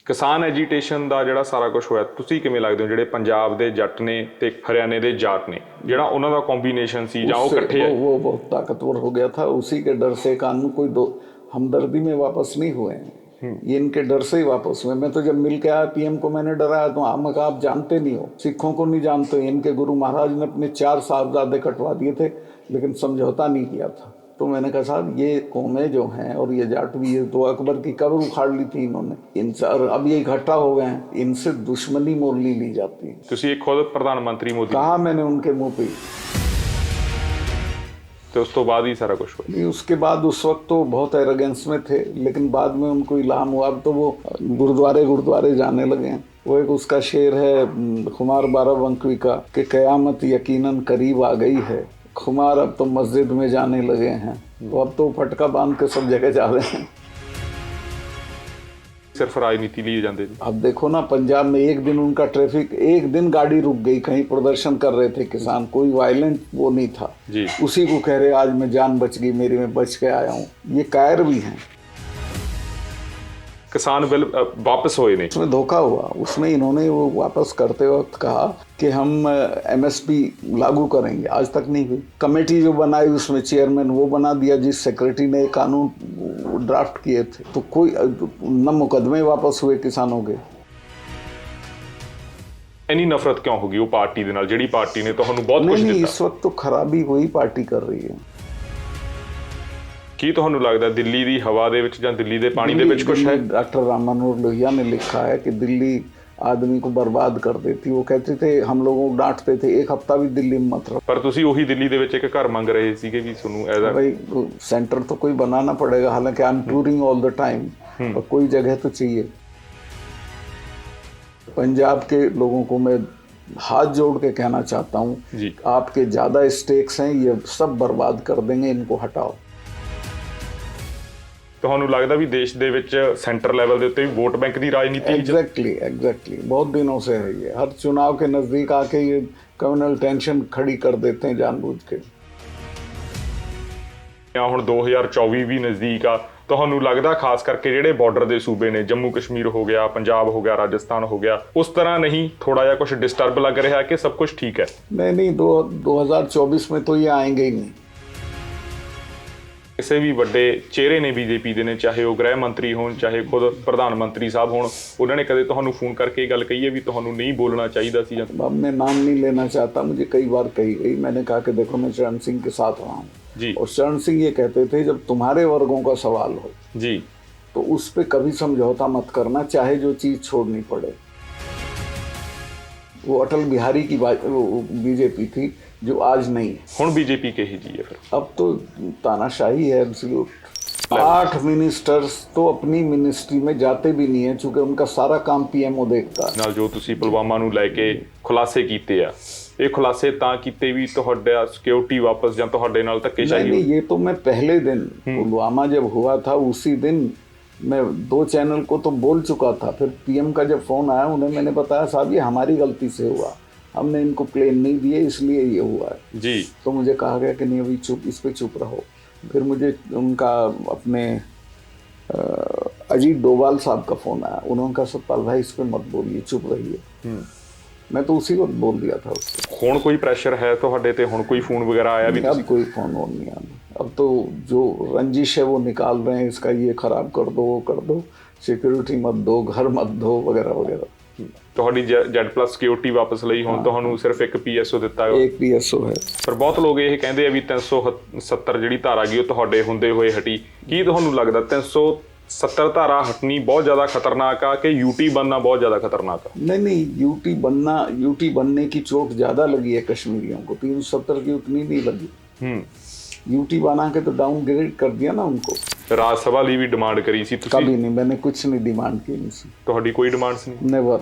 ਕਿਸਾਨ ਐਜੀਟੇਸ਼ਨ ਦਾ ਜਿਹੜਾ ਸਾਰਾ ਕੁਝ ਹੋਇਆ, ਤੁਸੀਂ ਕਿਵੇਂ ਲੱਗਦੇ ਹੋ ਜਿਹੜੇ ਪੰਜਾਬ ਦੇ ਜੱਟ ਨੇ ਤੇ ਹਰਿਆਣੇ ਦੇ ਜਾਟ ਨੇ, ਜਿਹੜਾ ਉਹਨਾਂ ਦਾ कॉम्बिनेशन ਸੀ ਜਾਂ ਉਹ ਇਕੱਠੇ ਹੈ? वो बहुत ताकतवर हो गया था, उसी के डर से कानून कोई दो हमदर्दी में वापस नहीं हुए हैं, ये इनके डर से ही वापस हुए। मैं तो जब मिल के आया पीएम को मैंने डराया, तो हम कहा आप जानते नहीं हो, सिखों को नहीं जानते, इनके गुरु महाराज ने अपने 4 साहबजादे कटवा दिए थे लेकिन समझौता नहीं किया था। तो मैंने कहा साहब ये कौमें जो हैं और ये जाट भी, ये तो अकबर की कब्र उखाड़ ली थी इन्होंने, इनसे और अब ये इकट्ठा हो गए हैं, इनसे दुश्मनी मोल ली जाती है। ਤੁਸੀਂ ਇੱਕ ਖੁਦ प्रधानमंत्री मोदी कहा मैंने उनके मुंह पे, तो उस तो बाद ही सारा कुछ हुआ। नहीं उसके बाद उस वक्त तो बहुत एरोगेंस में थे, लेकिन बाद में उनको इल्हाम हुआ, अब तो वो गुरुद्वारे जाने लगे हैं। वो एक उसका शेर है खुमार बाराबंकी का कि कयामत यकीनन करीब आ गई है, खुमार अब तो मस्जिद में जाने लगे हैं, तो अब तो फटका बांध के सब जगह जा रहे हैं। सिर्फ राजनीति लिए जाते थे। अब देखो ना पंजाब में एक दिन उनका ट्रैफिक, एक दिन गाड़ी रुक गई, कहीं प्रदर्शन कर रहे थे किसान, कोई वायलेंट वो नहीं था जी, उसी को कह रहे आज मैं जान बच गई मेरी, मैं बच के आया हूँ। ये कायर भी हैं। किसान बिल वापस हुए नहीं, उसमें धोखा हुआ, उसमें इन्होंने वो वापस करते वक्त कहा कि हम MSP लागू करेंगे, आज तक नहीं हुई। कमेटी जो बनाई उसमें चेयरमैन वो बना दिया जिस सेक्रेटरी ने कानून ड्राफ्ट किए थे, तो कोई न मुकदमे वापस हुए किसानों के। इन्नी नफरत क्यों होगी वो पार्टी दे नाल, जिहड़ी पार्टी ने तुहानू बहुत कुछ नहीं, दिता? इस वक्त तो खराबी वही पार्टी कर रही है। ਕੀ ਤੁਹਾਨੂੰ ਲੱਗਦਾ ਦਿੱਲੀ ਦੀ ਹਵਾ ਦੇ ਵਿੱਚ ਜਾਂ ਦਿੱਲੀ ਦੇ ਪਾਣੀ ਦੇ ਵਿੱਚ ਕੁਝ है? डॉक्टर राम मनोहर लोहिया ने लिखा है कि दिल्ली आदमी को बर्बाद कर देती, वो कहते थे हम लोगों को डांटते थे एक हफ्ता भी दिल्ली में मत रहो। ਪਰ ਤੁਸੀਂ ਉਹੀ ਦਿੱਲੀ ਦੇ ਵਿੱਚ ਇੱਕ ਘਰ ਮੰਗ ਰਹੇ ਸੀਗੇ ਵੀ ਤੁਹਾਨੂੰ ਐਜ਼ भाई सेंटर तो कोई बनाना पड़ेगा, हालांकि I am touring all the time, पर कोई जगह तो चाहिए। पंजाब के लोगों को मैं हाथ जोड़ के कहना चाहता हूँ, जी, आपके ज्यादा स्टेक्स हैं, ये सब बर्बाद कर देंगे, इनको हटाओ। ਤੁਹਾਨੂੰ ਲੱਗਦਾ ਵੀ ਦੇਸ਼ ਦੇ ਵਿੱਚ ਸੈਂਟਰ ਲੈਵਲ ਦੇ ਉੱਤੇ ਵੀ ਵੋਟ ਬੈਂਕ ਦੀ ਰਾਜਨੀਤੀ एग्जैक्टली बहुत दिनों से है ये, हर चुनाव के नजदीक आके ये कम्युनल टेंशन खड़ी कर देते हैं जानबूझ के। ਹੁਣ 2024 ਵੀ ਨਜ਼ਦੀਕ ਆ, ਤੁਹਾਨੂੰ ਲੱਗਦਾ ਖਾਸ ਕਰਕੇ ਜਿਹੜੇ ਬਾਰਡਰ ਦੇ ਸੂਬੇ ਨੇ, ਜੰਮੂ ਕਸ਼ਮੀਰ ਹੋ ਗਿਆ, ਪੰਜਾਬ ਹੋ ਗਿਆ, ਰਾਜਸਥਾਨ ਹੋ ਗਿਆ, ਉਸ ਤਰ੍ਹਾਂ ਨਹੀਂ ਥੋੜਾ ਜਿਹਾ ਕੁਝ ਡਿਸਟਰਬ ਲੱਗ ਰਿਹਾ ਕਿ ਸਭ ਕੁਝ ਠੀਕ ਹੈ? नहीं 2024 में तो ये आएंगे ही नहीं। ਕਿਸੇ ਵੀ ਵੱਡੇ ਚਿਹਰੇ ਨੇ ਬੀਜੇਪੀ ਦੇ ਨੇ, ਚਾਹੇ ਉਹ ਗ੍ਰਹਿ ਮੰਤਰੀ ਹੋਣ, ਚਾਹੇ ਖੁਦ ਪ੍ਰਧਾਨ ਮੰਤਰੀ ਸਾਹਿਬ ਹੋਣ, ਉਹਨਾਂ ਨੇ ਕਦੇ ਤੁਹਾਨੂੰ ਫੋਨ ਕਰਕੇ ਇਹ ਗੱਲ ਕਹੀ ਹੈ ਵੀ ਤੁਹਾਨੂੰ ਨਹੀਂ ਬੋਲਣਾ ਚਾਹੀਦਾ ਸੀ? ਜਾਂ अब मैं नाम नहीं लेना चाहता, मुझे कई बार कही गई, मैंने कहा कि देखो मैं चरण सिंह के साथ रहा हूँ जी, और चरण सिंह ये कहते थे जब तुम्हारे वर्गों का सवाल हो जी, तो उस पर कभी समझौता मत करना, चाहे जो चीज़ छोड़नी पड़े। वो अटल बिहारी की बीजेपी थी जो आज नहीं है। ਹੁਣ ਬੀਜੇਪੀ ਕਹੀ ਜੀ ਹੈ ਫਿਰ? अब तो तानाशाही है एब्सोल्यूट। 8 मिनिस्टर्स तो अपनी मिनिस्ट्री में जाते भी नहीं है, चूंकि उनका सारा काम PMO देखता है। ਨਾਲ ਜੋ ਤੁਸੀਂ ਪੁਲਵਾਮਾ ਨੂੰ ਲੈ ਕੇ ਖੁਲਾਸੇ ਕੀਤੇ ਆ, ਇਹ ਖੁਲਾਸੇ ਤਾਂ ਕੀਤੇ ਵੀ ਤੁਹਾਡਾ ਸਿਕਿਉਰਿਟੀ ਵਾਪਸ ਜਾਂ ਤੁਹਾਡੇ ਨਾਲ ਧੱਕੇਸ਼ਾਹੀ? नहीं, ये तो मैं पहले दिन पुलवामा जब हुआ था उसी दिन मैं 2 चैनल को तो बोल चुका था। फिर PM का जब फोन आया उन्हें मैंने बताया साहब ये हमारी गलती से हुआ, हमने इनको प्लेन नहीं दिए इसलिए ये हुआ है जी। तो मुझे कहा गया कि नहीं अभी चुप, इस पे चुप रहो। फिर मुझे उनका अपने अजीत डोभाल साहब का फोन आया, उन्होंने कहा सतपाल भाई इस पे मत बोलिए, चुप रहिए। मैं तो उसी वक्त बोल दिया था उसको। ਹੁਣ ਕੋਈ ਪ੍ਰੈਸ਼ਰ ਹੈ ਤੁਹਾਡੇ ਤੇ? ਹੁਣ ਕੋਈ ਫੋਨ वगैरह आया भी? अब कोई फोन वोन नहीं आना, अब तो जो रंजिश है वो निकाल रहे हैं, इसका ये खराब कर दो, वो कर दो, सिक्योरिटी मत दो, घर मत दो, वगैरह वगैरह। ਤੁਹਾਡੀ Z+ ਸਿਕਿਉਰਿਟੀ ਵਾਪਸ ਲਈ ਹੁਣ ਤੁਹਾਨੂੰ ਸਿਰਫ ਇੱਕ PSO ਦਿੱਤਾ ਹੈ? एक PSO है। ਪਰ ਬਹੁਤ ਲੋਕ ਇਹ ਕਹਿੰਦੇ ਆ ਵੀ 370 ਜਿਹੜੀ ਧਾਰਾ ਗਈ ਉਹ ਤੁਹਾਡੇ ਹੁੰਦੇ ਹੋਏ ਹਟੀ। ਕੀ ਤੁਹਾਨੂੰ ਲੱਗਦਾ 370 ਧਾਰਾ ਹਟਣੀ ਬਹੁਤ ਜ਼ਿਆਦਾ ਖਤਰਨਾਕ ਆ ਕਿ UT बनना बहुत ज़्यादा खतरनाक है? नहीं, UT बनने की चोट ज़्यादा लगी है कश्मीरियों को, 370 की उतनी नहीं लगी। UT बना के तो डाउनग्रेड कर दिया ना उनको। ਰਾਜ ਸਭਾ ਲਈ ਵੀ ਡਿਮਾਂਡ ਕਰੀ ਸੀ ਤੁਸੀਂ? कभी नहीं, मैंने कुछ नहीं डिमांड की इनसे। ਤੁਹਾਡੀ ਕੋਈ ਡਿਮਾਂड्स नहीं? नेवर।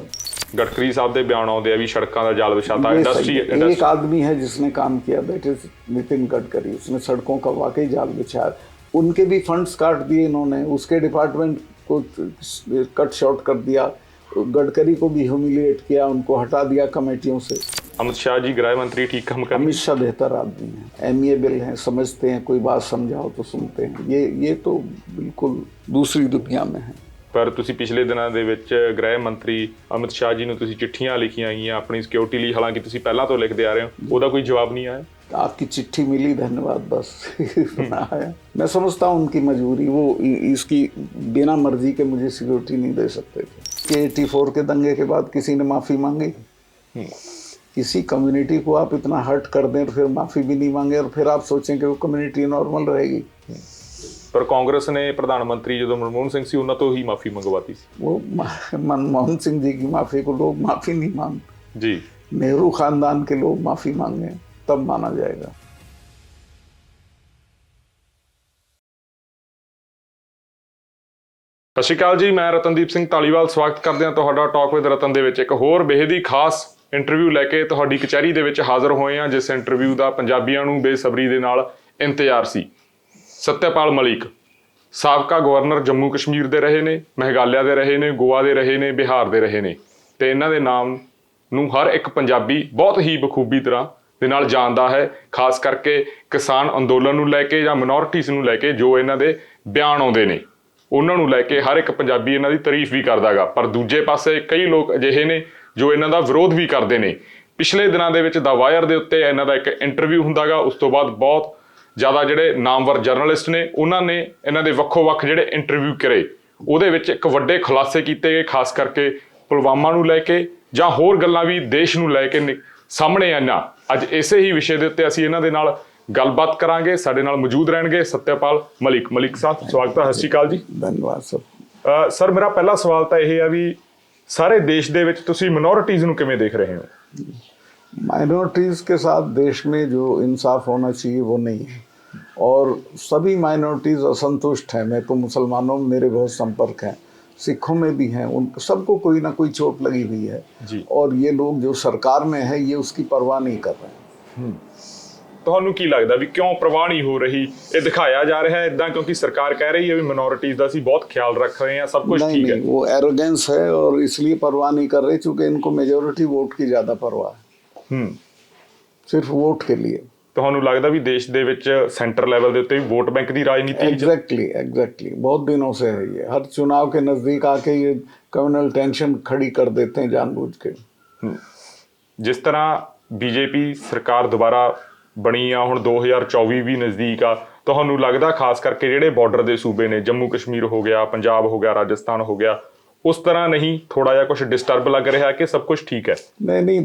गडकरी साहब ਦੇ ਬਿਆਨ ਆਉਂਦੇ ਆ ਵੀ ਸੜਕਾਂ ਦਾ ਜਾਲ ਵਿਛਾਤਾ ਇੰਡਸਟਰੀ। एक आदमी है जिसने काम किया, दैट इज नितिन गडकरी, उसने सड़कों का वाकई जाल बिछाया। उनके भी फंड्स काट दिए इन्होंने, उसके डिपार्टमेंट को कट शॉर्ट कर दिया, गडकरी को भी ह्यूमिलिएट किया, उनको हटा दिया कमेटियों से। अमित शाह जी गृह मंत्री ठीक काम कर? अमित शाह बेहतर आदमी हैं, एमिएबल हैं, समझते हैं, कोई बात समझाओ तो सुनते हैं। ये तो बिल्कुल दूसरी दुनिया में है। ਪਰ ਤੁਸੀਂ ਪਿਛਲੇ ਦਿਨਾਂ ਦੇ ਵਿੱਚ ਗ੍ਰਹਿ ਮੰਤਰੀ ਅਮਿਤ ਸ਼ਾਹ ਜੀ ਨੂੰ ਤੁਸੀਂ ਚਿੱਠੀਆਂ ਲਿਖੀਆਂ ਗਈਆਂ ਆਪਣੀ ਸਿਕਿਉਰਿਟੀ ਲਈ, ਹਾਲਾਂਕਿ ਤੁਸੀਂ ਪਹਿਲਾਂ ਤੋਂ ਲਿਖਦੇ ਆ ਰਹੇ ਹੋ, ਉਹਦਾ ਕੋਈ जवाब नहीं आया? आपकी चिट्ठी मिली, धन्यवाद, बस इतना आया। मैं समझता हूँ उनकी मजबूरी, वो इसकी बिना मर्जी के मुझे सिक्योरिटी नहीं दे सकते थे कि 84 के दंगे के बाद किसी ने माफ़ी मांगी। किसी कम्युनिटी को आप इतना हर्ट कर दें तो फिर माफ़ी भी नहीं मांगे और फिर आप सोचें कि वो कम्युनिटी नॉर्मल रहेगी। पर कांग्रेस ने प्रधानमंत्री जो मनमोहन सिंह सी उन्होंने तो ही माफ़ी मंगवाती सी। वो मनमोहन सिंह जी की माफ़ी को लोग माफ़ी नहीं मांगते जी, नेहरू खानदान के लोग माफ़ी मांगे तब माना जाएगा। ਸਤਿ ਸ਼੍ਰੀ ਅਕਾਲ ਜੀ, ਮੈਂ ਰਤਨਦੀਪ ਸਿੰਘ ਧਾਲੀਵਾਲ ਸਵਾਗਤ ਕਰਦੇ ਹਾਂ ਤੁਹਾਡਾ ਟਾਕ ਵਿਦ ਰਤਨ ਦੇ ਵਿੱਚ। ਇੱਕ ਹੋਰ ਬੇਹੱਦ ਹੀ ਖਾਸ ਇੰਟਰਵਿਊ ਲੈ ਕੇ ਤੁਹਾਡੀ ਕਚਹਿਰੀ ਦੇ ਵਿੱਚ ਹਾਜ਼ਰ ਹੋਏ ਹਾਂ, ਜਿਸ ਇੰਟਰਵਿਊ ਦਾ ਪੰਜਾਬੀਆਂ ਨੂੰ ਬੇਸਬਰੀ ਦੇ ਨਾਲ ਇੰਤਜ਼ਾਰ ਸੀ। ਸਤਿਆਪਾਲ ਮਲਿਕ ਸਾਬਕਾ ਗਵਰਨਰ ਜੰਮੂ ਕਸ਼ਮੀਰ ਦੇ ਰਹੇ ਨੇ, ਮੇਘਾਲਿਆ ਦੇ ਰਹੇ ਨੇ, ਗੋਆ ਦੇ ਰਹੇ ਨੇ, ਬਿਹਾਰ ਦੇ ਰਹੇ ਨੇ, ਤੇ ਇਹਨਾਂ ਦੇ ਨਾਮ ਨੂੰ ਹਰ ਇੱਕ ਪੰਜਾਬੀ ਬਹੁਤ ਹੀ ਬਖੂਬੀ ਤਰ੍ਹਾਂ ਦੇ ਨਾਲ ਜਾਣਦਾ ਹੈ, ਖਾਸ ਕਰਕੇ ਕਿਸਾਨ ਅੰਦੋਲਨ ਨੂੰ ਲੈ ਕੇ ਜਾਂ ਮਿਨੋਰਟੀਜ਼ ਨੂੰ ਲੈ ਕੇ ਜੋ ਇਹਨਾਂ ਦੇ ਬਿਆਨ ਆਉਂਦੇ ਨੇ ਉਹਨਾਂ ਨੂੰ ਲੈ ਕੇ ਹਰ ਇੱਕ ਪੰਜਾਬੀ ਇਹਨਾਂ ਦੀ ਤਾਰੀਫ ਵੀ ਕਰਦਾ ਗਾ। ਪਰ ਦੂਜੇ ਪਾਸੇ ਕਈ ਲੋਕ ਅਜਿਹੇ ਨੇ ਜੋ ਇਹਨਾਂ ਦਾ ਵਿਰੋਧ ਵੀ ਕਰਦੇ ਨੇ। ਪਿਛਲੇ ਦਿਨਾਂ ਦੇ ਵਿੱਚ ਦਾ ਵਾਇਰ ਦੇ ਉੱਤੇ ਇਹਨਾਂ ਦਾ ਇੱਕ ਇੰਟਰਵਿਊ ਹੁੰਦਾ ਗਾ, ਉਸ ਤੋਂ ਬਾਅਦ ਬਹੁਤ ਜ਼ਿਆਦਾ ਜਿਹੜੇ ਨਾਮਵਰ ਜਰਨਲਿਸਟ ਨੇ ਉਹਨਾਂ ਨੇ ਇਹਨਾਂ ਦੇ ਵੱਖੋ-ਵੱਖ ਜਿਹੜੇ ਇੰਟਰਵਿਊ ਕਰੇ, ਉਹਦੇ ਵਿੱਚ ਇੱਕ ਵੱਡੇ ਖੁਲਾਸੇ ਕੀਤੇ ਗਏ, ਖਾਸ ਕਰਕੇ ਪੁਲਵਾਮਾ ਨੂੰ ਲੈ ਕੇ ਜਾਂ ਹੋਰ ਗੱਲਾਂ ਵੀ ਦੇਸ਼ ਨੂੰ ਲੈ ਕੇ ਸਾਹਮਣੇ ਆਈਆਂ। ਅੱਜ ਇਸੇ ਹੀ ਵਿਸ਼ੇ ਦੇ ਉੱਤੇ ਅਸੀਂ ਇਹਨਾਂ ਦੇ ਨਾਲ ਗੱਲਬਾਤ ਕਰਾਂਗੇ। ਸਾਡੇ ਨਾਲ ਮੌਜੂਦ ਰਹਿਣਗੇ ਸਤਿਆਪਾਲ ਮਲਿਕ। ਮਲਿਕ ਸਾਹਿਬ ਸਵਾਗਤ ਹੈ, ਸਤਿ ਸ਼੍ਰੀ ਅਕਾਲ ਜੀ। ਧੰਨਵਾਦ ਸਰ। ਸਰ ਮੇਰਾ ਪਹਿਲਾ ਸਵਾਲ ਤਾਂ ਇਹ ਆ ਵੀ ਸਾਰੇ ਦੇਸ਼ ਦੇ ਵਿੱਚ ਤੁਸੀਂ ਮਿਨੋਰਿਟੀਜ਼ ਨੂੰ ਕਿਵੇਂ ਦੇਖ ਰਹੇ ਹੋ? माइनॉरिटीज़ के साथ देश में जो इंसाफ होना चाहिए वो नहीं है और सभी माइनॉरिटीज़ असंतुष्ट हैं। मैं तो मुसलमानों में मेरे बहुत संपर्क हैं, सिखों में भी हैं, उन सबको कोई ना कोई चोट लगी हुई है जी। और ये लोग जो सरकार में है ये उसकी परवाह नहीं कर रहे हैं। ਤੁਹਾਨੂੰ ਕੀ ਲੱਗਦਾ ਵੀ ਕਿਉਂ ਪ੍ਰਵਾਹ ਨਹੀਂ ਹੋ ਰਹੀ? ਇਹ ਦਿਖਾਇਆ ਜਾ ਰਿਹਾ ਹੈ ਇਦਾਂ ਕਿਉਂਕਿ ਸਰਕਾਰ ਕਹਿ ਰਹੀ ਹੈ ਵੀ ਮਿਨੋਰਿਟੀਜ਼ ਦਾ ਅਸੀਂ ਬਹੁਤ ਖਿਆਲ ਰੱਖ ਰਹੇ ਹਾਂ, ਸਭ ਕੁਝ ਠੀਕ ਹੈ। वो एरोगेंस है और इसलिए परवाह नहीं कर रहे क्योंकि इनको मेजोरिटी वोट की ज़्यादा परवाह है, सिर्फ वोट के लिए। ਤੁਹਾਨੂੰ ਲੱਗਦਾ ਵੀ देश ਦੇ ਵਿੱਚ सेंटर लेवल ਦੇ ਉੱਤੇ ਵੀ वोट बैंक ਦੀ राजनीति एग्जैक्टली बहुत दिनों से है ये। हर चुनाव के नज़दीक आके ये कम्युनल टेंशन खड़ी कर देते हैं जानबूझ के। जिस तरह बीजेपी सरकार दोबारा बनी आ, ਹੁਣ 2024 ਵੀ ਨਜ਼ਦੀਕ ਆ, ਤੁਹਾਨੂੰ ਲੱਗਦਾ ਖਾਸ ਕਰਕੇ ਜਿਹੜੇ ਬਾਰਡਰ ਦੇ ਸੂਬੇ ਨੇ, ਜੰਮੂ ਕਸ਼ਮੀਰ ਹੋ ਗਿਆ, ਪੰਜਾਬ ਹੋ ਗਿਆ, ਰਾਜਸਥਾਨ ਹੋ ਗਿਆ, उस तरह नहीं थोड़ा या कुछ डिस्टर्ब लग रहा है कि सब कुछ ठीक है? नहीं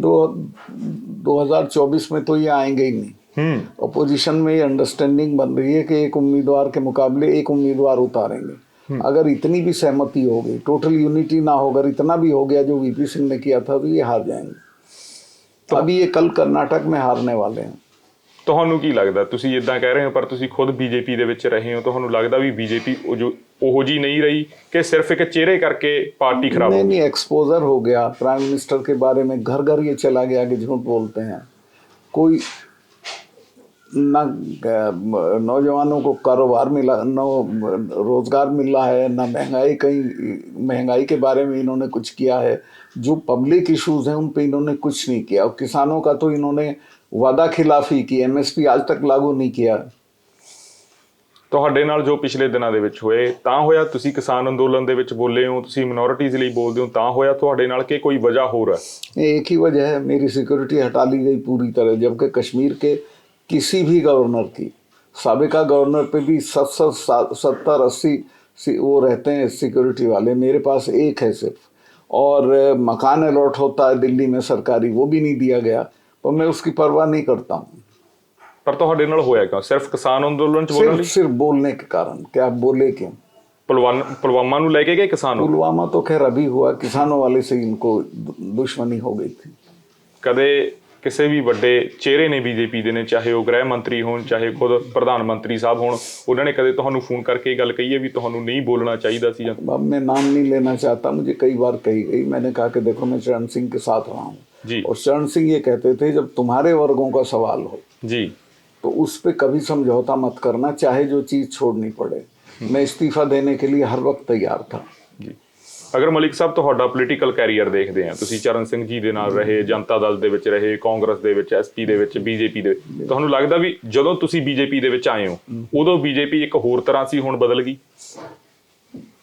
2024 में तो ये आएंगे ही नहीं। अपोजिशन में ये अंडरस्टैंडिंग बन रही है कि एक उम्मीदवार के मुकाबले एक उम्मीदवार उतारेंगे। अगर इतनी भी सहमति हो गई, टोटल यूनिटी ना हो, अगर इतना भी हो गया जो वीपी सिंह ने किया था, तो ये हार जाएंगे। तो अभी ये कल कर्नाटक में हारने वाले हैं। ਤੁਹਾਨੂੰ ਕੀ ਲੱਗਦਾ? ਤੁਸੀਂ ਇਦਾਂ ਕਹਿ ਰਹੇ ਹੋ ਪਰ ਤੁਸੀਂ ਖੁਦ ਬੀਜੇਪੀ ਦੇ ਵਿੱਚ ਰਹੇ ਹੋ, ਤੁਹਾਨੂੰ ਲੱਗਦਾ ਵੀ ਬੀਜੇਪੀ ਉਹੋ ਜੀ ਨਹੀਂ ਰਹੀ ਕਿ ਸਿਰਫ ਇੱਕ ਚਿਹਰੇ ਕਰਕੇ ਪਾर्टी खराब हो? नहीं एक्सपोजर हो गया प्राइम मिनिस्टर के बारे में, घर घर ये चला गया कि झूठ बोलते हैं। कोई ना नौजवानों को कारोबार मिला, न रोजगार मिल रहा है, ना महंगाई के बारे में इन्होंने कुछ किया है। जो पब्लिक इश्यूज हैं उन पे इन्होंने कुछ नहीं किया। और किसानों का तो इन्होंने वादा खिलाफी की, एमएसपी आज तक लागू नहीं किया। ਤੁਹਾਡੇ ਨਾਲ ਜੋ ਪਿਛਲੇ ਦਿਨਾਂ ਦੇ ਵਿੱਚ ਹੋਏ ਤਾਂ ਹੋਇਆ? ਤੁਸੀਂ ਕਿਸਾਨ ਅੰਦੋਲਨ ਦੇ ਵਿੱਚ ਬੋਲੇ ਹੋ, ਤੁਸੀਂ ਮਿਨੋਰਿਟੀਜ਼ ਲਈ ਬੋਲਦੇ ਹੋ ਤਾਂ ਹੋਇਆ ਤੁਹਾਡੇ ਨਾਲ, ਕਿ ਕੋਈ ਵਜ੍ਹਾ ਹੋਰ ਹੈ? एक ही वजह है, मेरी सिक्योरिटी हटा ली गई पूरी तरह। जबकि कश्मीर के किसी भी गवर्नर की, साबिका गवर्नर पे भी 70-80 वो रहते हैं सिक्योरिटी वाले, मेरे पास एक है सिर्फ। और मकान अलॉट होता है दिल्ली में सरकारी, वो भी नहीं दिया गया, पर मैं उसकी परवाह नहीं करता हूँ। पर ਤੁਹਾਡੇ ਨਾਲ ਹੋਇਆ ਕਿਉਂ? ਸਿਰਫ ਕਿਸਾਨ ਅੰਦੋਲਨ ਚ ਬੋਲਣ ਲਈ? सिर्फ बोलने के कारण। क्या आप बोले क्यों? पुलवामा ਨੂੰ ਲੈ ਕੇ ਗਏ ਕਿਸਾਨ? पुलवामा तो खैर अभी हुआ, किसानों वाले से इनको दुश्मनी हो गई थी। ਕਦੇ ਕਿਸੇ ਵੀ ਵੱਡੇ ਚਿਹਰੇ ਨੇ ਬੀਜੇਪੀ ਦੇ ਨੇ, ਚਾਹੇ ਉਹ ਗ੍ਰਹਿ ਮੰਤਰੀ ਹੋਣ, ਚਾਹੇ ਖੁਦ ਪ੍ਰਧਾਨ ਮੰਤਰੀ ਸਾਹਿਬ ਹੋਣ, ਉਹਨਾਂ ਨੇ ਕਦੇ ਤੁਹਾਨੂੰ ਫੋਨ ਕਰਕੇ ਇਹ ਗੱਲ ਕਹੀ ਹੈ ਵੀ ਤੁਹਾਨੂੰ ਨਹੀਂ ਬੋਲਣਾ ਚਾਹੀਦਾ ਸੀ? अब मैं नाम नहीं लेना चाहता, मुझे कई बार कही गई। मैंने कहा कि देखो मैं चरण सिंह के साथ रहा हूँ जी, और चरण सिंह ये कहते थे जब तुम्हारे वर्गों का सवाल हो जी तो उस पे कभी समझौता मत करना, चाहे जो चीज़ छोड़नी पड़े। मैं इस्तीफा देने के लिए हर वक्त तैयार था जी। ਅਗਰ ਮਲਿਕ ਸਾਹਿਬ ਤੁਹਾਡਾ ਪੋਲੀਟੀਕਲ ਕੈਰੀਅਰ ਦੇਖਦੇ ਆ, ਤੁਸੀਂ ਚਰਨ ਸਿੰਘ ਜੀ ਦੇ ਨਾਲ ਰਹੇ, ਜਨਤਾ ਦਲ ਦੇ ਵਿੱਚ ਰਹੇ, ਕਾਂਗਰਸ ਦੇ ਵਿੱਚ, ਐਸਪੀ ਦੇ ਵਿੱਚ, ਬੀਜੇਪੀ ਦੇ, ਤੁਹਾਨੂੰ ਲੱਗਦਾ ਵੀ ਜਦੋਂ ਤੁਸੀਂ ਬੀਜੇਪੀ ਦੇ ਵਿੱਚ ਆਏ ਹੋ ਉਦੋਂ ਬੀਜੇਪੀ ਇੱਕ ਹੋਰ ਤਰ੍ਹਾਂ ਸੀ, ਹੁਣ ਬਦਲ ਗਈ?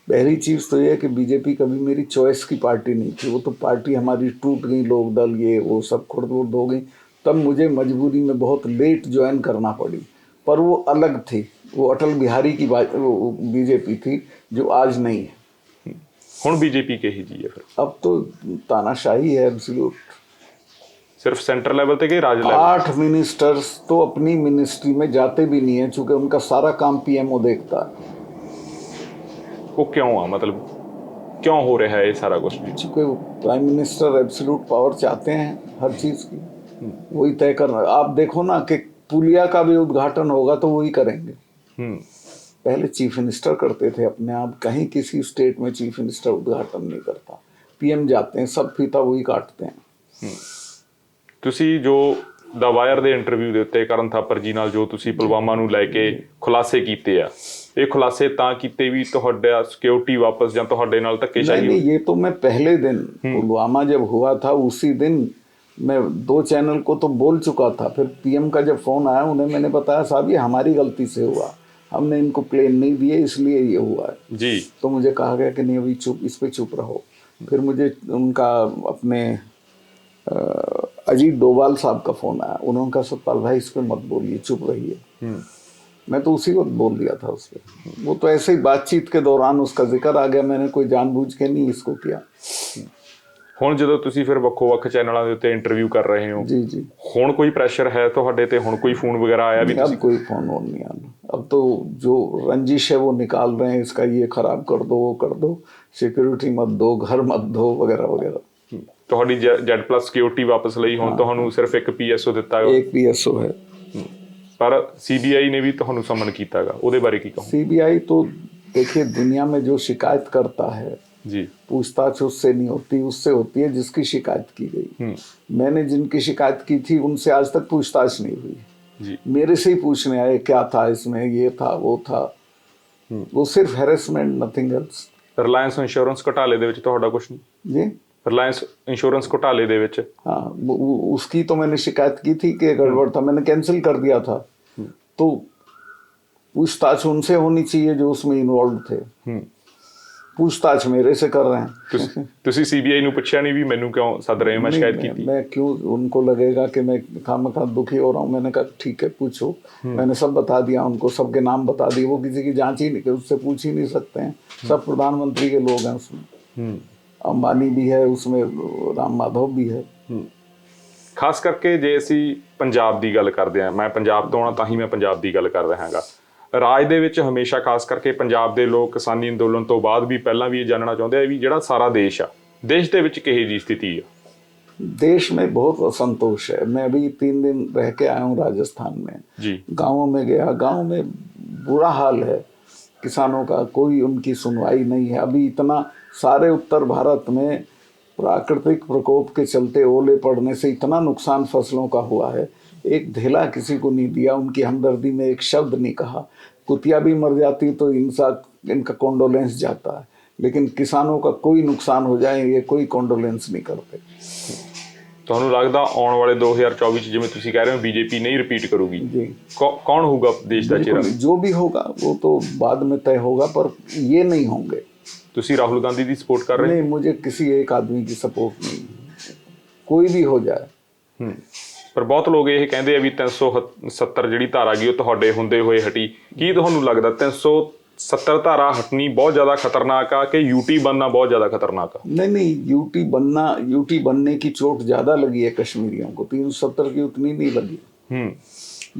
पहली चीज़ तो यह है कि बीजेपी कभी मेरी चॉइस की पार्टी नहीं थी। वो तो पार्टी हमारी टूट गई, लोक दल ये वो सब खुर्द-बुर्द हो गई, तब मुझे मजबूरी में बहुत लेट ज्वाइन करना पड़ी। पर वो अलग थी, वो अटल बिहारी की बीजेपी थी जो आज नहीं है। ਹੁਣ ਬੀਜੇਪੀ ਕਹੀ ਜੀ ਹੈ ਫਿਰ? अब तो तानाशाही है एब्सोल्यूट। सिर्फ सेंटर लेवल ਤੇ ਕਿ ਰਾਜ ਲੈਵਲ? 8 मिनिस्टर्स तो अपनी मिनिस्ट्री में जाते भी नहीं है, चूंकि उनका सारा काम पीएमओ देखता है। ਉਹ ਕਿਉਂ ਆ, मतलब क्यों हो रहा है ये सारा कुछ भी? चूंकि प्राइम मिनिस्टर एब्सोल्यूट पावर चाहते हैं हर चीज की, वही तय करना। आप देखो ना कि पुलिया का भी उद्घाटन होगा तो वही करेंगे। पहले चीफ मिनिस्टर करते थे अपने आप, कहीं किसी स्टेट में चीफ मिनिस्टर उद्घाटन नहीं करता, पीएम जाते हैं, सब फीता वही काटते हैं। ਤੁਸੀਂ ਜੋ ਦਾ ਵਾਇਰ ਦੇ ਇੰਟਰਵਿਊ ਦੇ ਉੱਤੇ ਕਰਨ ਥਾਪਰ ਜੀ ਨਾਲ ਜੋ ਤੁਸੀਂ ਪੁਲਵਾਮਾ ਨੂੰ ਲੈ ਕੇ ਖੁਲਾਸੇ ਕੀਤੇ ਆ, ਇਹ ਖੁਲਾਸੇ ਤਾਂ ਕੀਤੇ ਵੀ ਤੁਹਾਡਾ ਸਿਕਿਉਰਿਟੀ ਵਾਪਸ ਜਾਂ ਤੁਹਾਡੇ ਨਾਲ ਧੱਕੇਸ਼ਾਹੀ? नहीं, ये तो मैं पहले दिन पुलवामा जब हुआ था उसी दिन मैं 2 चैनल को तो बोल चुका था। फिर पीएम का जब फोन आया उन्हें मैंने बताया, साहब ये हमारी गलती से हुआ, हमने इनको प्लेन नहीं दिए इसलिए ये हुआ है जी। तो मुझे कहा गया कि नहीं अभी चुप, इस पे चुप रहो। फिर मुझे उनका अपने अजीत डोभाल साहब का फोन आया, उन्होंने कहा सतपाल भाई इस पे मत बोलिए, चुप रहिए। मैं तो उसी वक्त बोल दिया था उस पर। वो तो ऐसे ही बातचीत के दौरान उसका जिक्र आ गया, मैंने कोई जानबूझ के नहीं इसको किया। ਹੁਣ ਜਦੋਂ ਤੁਸੀਂ ਫਿਰ ਵੱਖੋ-ਵੱਖ ਚੈਨਲਾਂ ਦੇ ਉੱਤੇ ਇੰਟਰਵਿਊ ਕਰ ਰਹੇ ਹੋ, जी जी, ਹੁਣ ਕੋਈ ਪ੍ਰੈਸ਼ਰ है ਤੁਹਾਡੇ ਤੇ? ਹੁਣ ਕੋਈ ਫੋਨ ਵਗੈरह आया भी? अब कोई फोन वोन नहीं आना। अब तो जो रंजिश है वो निकाल रहे हैं, इसका ये खराब कर दो, वो कर दो, सिक्योरिटी मत दो, घर मत दो, वगैरह वगैरह। ਤੁਹਾਡੀ Z+ ਸਿਕਿਉਰਿਟੀ ਵਾਪਸ ਲਈ ਹੁਣ ਤੁਹਾਨੂੰ ਸਿਰਫ ਇੱਕ PSO ਦਿੱਤਾ ਹੈ? एक PSO है। ਪਰ CBI ਨੇ ਵੀ ਤੁਹਾਨੂੰ ਸਮਨ ਕੀਤਾਗਾ, ਉਹਦੇ ਬਾਰੇ ਕੀ ਕਹੋ? सीबीआई तो देखिए दुनिया में जो शिकायत करता है जी। पूछताछ उससे नहीं होती, उससे होती है जिसकी शिकायत की गई। मैंने जिनकी शिकायत की थी उनसे आज तक पूछताछ नहीं हुई जी। मेरे से ही पूछने आए क्या था इसमें, ये था वो था। वो सिर्फ हैरेसमेंट, नथिंग एल्स। ਰਿਲਾयंस ਇੰਸ਼ੋਰੈਂਸ ਘੁਟਾਲੇ ਦੇ ਵਿੱਚ ਤੁਹਾਡਾ ਕੁਝ नहीं? जी ਰਿਲਾयंस ਇੰਸ਼ੋਰੈਂਸ ਘੁਟਾਲੇ ਦੇ ਵਿੱਚ? हाँ, उसकी तो मैंने शिकायत की थी कि गड़बड़ था, मैंने कैंसिल कर दिया था। तो पूछताछ उनसे होनी चाहिए जो उसमें इन्वॉल्व थे, पूछताछ मेरे से कर रहे हैं। ਤੁਸੀਂ CBI ਨੂੰ ਪੁੱਛਿਆ ਨਹੀਂ ਵੀ ਮੈਨੂੰ ਕਿਉਂ ਸੱਦ ਰਹੇ ਹੋ, ਮੈਂ ਸ਼ਿਕਾयत की थी? मैं क्यों, उनको लगेगा कि मैं खामखा दुखी हो रहा हूँ। मैंने कहा ठीक है पूछो, मैंने सब बता दिया उनको, सबके नाम बता दिए। वो किसी की जांच ही नहीं, उससे पूछ ही नहीं सकते हैं, सब प्रधानमंत्री के लोग हैं उसमें। अंबानी भी है उसमें, राम माधव भी है। ਖਾਸ ਕਰਕੇ ਜੇ ਅਸੀਂ ਪੰਜਾਬ ਦੀ ਗੱਲ ਕਰਦੇ ਹਾਂ, ਮੈਂ ਪੰਜਾਬ ਤੋਂ ਆਉਣਾ ਤਾਂ ਹੀ ਮੈਂ ਪੰਜਾਬ ਦੀ ਗੱਲ ਕਰ ਰਿਹਾ ਹਾਂਗਾ। ਰਾਜ ਦੇ ਵਿੱਚ ਹਮੇਸ਼ਾ ਖਾਸ ਕਰਕੇ ਪੰਜਾਬ ਦੇ ਲੋਕ ਕਿਸਾਨੀ ਅੰਦੋਲਨ ਤੋਂ ਬਾਅਦ ਵੀ ਪਹਿਲਾਂ ਵੀ ਇਹ ਜਾਣਨਾ ਚਾਹੁੰਦੇ ਆ ਵੀ ਜਿਹੜਾ ਸਾਰਾ ਦੇਸ਼ ਆ, ਦੇਸ਼ ਦੇ ਵਿੱਚ ਕਿਹੋ ਜਿਹੀ ਸਥਿਤੀ ਆ? देश में बहुत असंतोष है। मैं अभी 3 दिन रह के आया हूँ राजस्थान में जी। गाँवों में गया, गाँव में बुरा हाल है किसानों का, कोई उनकी सुनवाई नहीं है। अभी इतना सारे उत्तर भारत में प्राकृतिक प्रकोप के चलते ओले पड़ने से इतना नुकसान फसलों का हुआ है, एक ढेला किसी को नहीं दिया, उनकी हमदर्दी में एक शब्द नहीं कहा। कुतिया भी मर जाती तो इनका कॉन्डोलेंस जाता है, लेकिन किसानों का कोई नुकसान हो जाए ये कोई कॉन्डोलेंस नहीं करते। ਤੁਹਾਨੂੰ ਲੱਗਦਾ ਆਉਣ ਵਾਲੇ 2024 ਚ ਜਿਵੇਂ ਤੁਸੀਂ ਕਹਿ ਰਹੇ ਹੋ बीजेपी नहीं रिपीट करूगी, जी कौन होगा देश का चेहरा? जो भी होगा वो तो बाद में तय होगा, पर ये नहीं होंगे। ਤੁਸੀਂ ਰਾਹੁਲ ਗਾਂधी ਦੀ ਸਪੋर्ट कर रहे नहीं, मुझे किसी एक आदमी की सपोर्ट नहीं, कोई भी हो जाए। ਹੋ? ਪਰ ਬਹੁਤ ਲੋਕ ਇਹ ਕਹਿੰਦੇ ਆ ਵੀ 370 ਜਿਹੜੀ ਧਾਰਾ ਗਈ ਉਹ ਤੁਹਾਡੇ ਹੁੰਦੇ ਹੋਏ ਹਟੀ। ਕੀ ਤੁਹਾਨੂੰ ਲੱਗਦਾ 370 ਧਾਰਾ हटनी बहुत ज़्यादा खतरनाक आ कि यूटी बनना बहुत ज़्यादा खतरनाक आ? नहीं, यूटी बनने की चोट ज़्यादा लगी है कश्मीरियों को, 370 की उतनी नहीं लगी।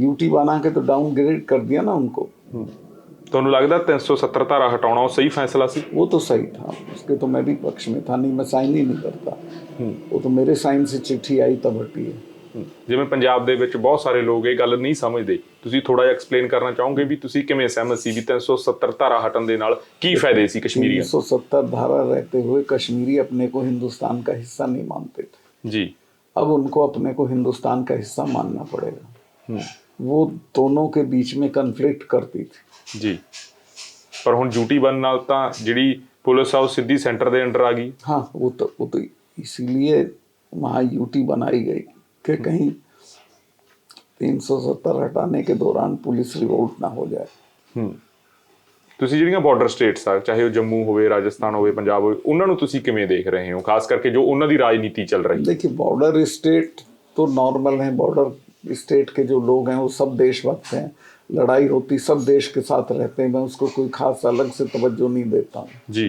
यूटी बना के तो डाउनग्रेड कर दिया ना उनको। ਤੁਹਾਨੂੰ ਲੱਗਦਾ 370 ਧਾਰਾ हटाना वो सही फैसला सी? वो तो सही था, उसके तो मैं भी पक्ष में था, नहीं मैं साइन ही नहीं करता। वो तो मेरे साइन से चिट्ठी आई तब हटी है। ਜਿਵੇਂ ਪੰਜਾਬ ਦੇ ਵਿੱਚ ਬਹੁਤ ਸਾਰੇ ਲੋਕ ਇਹ ਗੱਲ ਨਹੀਂ ਸਮਝਦੇ, ਤੁਸੀਂ ਥੋੜਾ ਜਿਹਾ ਐਕਸਪਲੇਨ ਕਰਨਾ ਚਾਹੋਗੇ ਵੀ ਤੁਸੀਂ ਕਿਵੇਂ ਸਹਿਮਤ ਸੀ ਵੀ 370 ਧਾਰਾ ਹਟਣ ਦੇ ਨਾਲ ਕੀ ਫਾਇਦੇ ਸੀ ਕਸ਼ਮੀਰੀਆਂ? 370 धारा रहते हुए कश्मीरी अपने को हिंदुस्तान का हिस्सा नहीं मानते थे जी। अब उनको अपने को हिंदुस्तान का हिस्सा मानना पड़ेगा। वो दोनों के बीच में कन्फ्लिक्ट करती थी जी। पर हुण ड्यूटी बनने नाल तां जिहड़ी पुलिस आ वो सीधी सेंटर दे अंडर आ गई। हाँ, वो तो इसीलिए वहाँ यूटी बनाई गई कि कहीं 370 हटाने के दौरान पुलिस रिवोल्ट ना हो जाए। ਤੁਸੀਂ ਜਿਹੜੀਆਂ ਬਾਰਡਰ ਸਟੇਟਸ ਆ, ਚਾਹੇ ਉਹ ਜੰਮੂ ਹੋਵੇ, ਰਾਜਸਥਾਨ ਹੋਵੇ, ਪੰਜਾਬ ਹੋਵੇ, ਉਹਨਾਂ ਨੂੰ ਤੁਸੀਂ ਕਿਵੇਂ ਦੇਖ ਰਹੇ ਹੋ, ਖਾਸ ਕਰਕੇ ਜੋ ਉਹਨਾਂ ਦੀ ਰਾਜਨੀਤੀ ਚੱਲ ਰਹੀ है? देखिए, बॉर्डर स्टेट तो नॉर्मल है। बॉर्डर स्टेट के जो लोग हैं वो सब देशभक्त हैं, लड़ाई होती सब देश के साथ रहते हैं, मैं उसको कोई खास अलग से तवज्जो नहीं देता हूँ। ਜੀ,